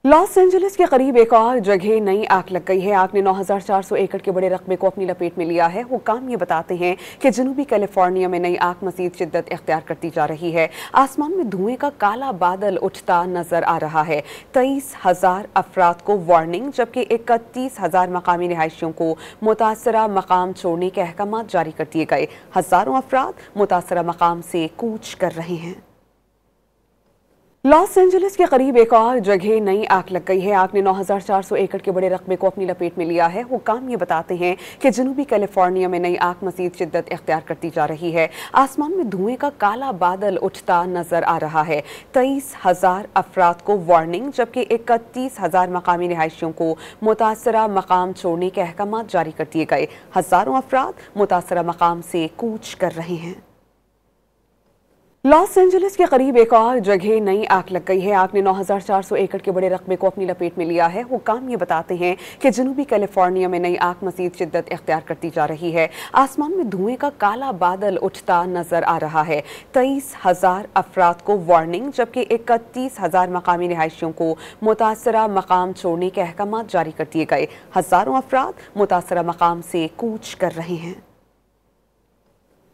Los Angeles के करीब एक और जगह नई आग लग गई है। आग ने 9,400 एकड़ के बड़े रकबे को अपनी लपेट में लिया है। हुक्काम ये बताते हैं कि जनूबी कैलिफोर्निया में नई आग मजीद शिद्दत इख्तियार करती जा रही है। आसमान में धुएं का काला बादल उठता नजर आ रहा है। 23,000 अफराद को वार्निंग जबकि 31,000 मकामी रिहायशियों को मुतासरा मकाम छोड़ने के अहकाम जारी कर दिए गए। हजारों अफराद मुतासरा मकाम से कूच कर रहे हैं। लॉस एंजलिस के करीब एक और जगह नई आग लग गई है। आग ने 9,400 एकड़ के बड़े रकबे को अपनी लपेट में लिया है। हुक्काम ये बताते हैं कि जनूबी कैलिफोर्निया में नई आग मजीद शिद्दत इख्तियार करती जा रही है। आसमान में धुएं का काला बादल उठता नजर आ रहा है। 23,000 अफराद को वार्निंग जबकि 31,000 मकामी रिहायशियों को मुतासरा मकाम छोड़ने के अहकाम जारी कर दिए गए। हजारों अफराद मुतासरा मकाम से कूच कर रहे हैं। लॉस एंजलिस के करीब एक और जगह नई आग लग गई है। आग ने 9,400 एकड़ के बड़े रकबे को अपनी लपेट में लिया है। हुक्काम ये बताते हैं कि जनूबी कैलिफोर्निया में नई आग मजीद शिद्दत इख्तियार करती जा रही है। आसमान में धुएं का काला बादल उठता नजर आ रहा है। 23,000 अफराद को वार्निंग जबकि 31,000 मकामी रिहायशियों को मुतासरा मकाम छोड़ने के अहकाम जारी कर दिए गए। हजारों अफराद मुतासरा मकाम से कूच कर रहे हैं।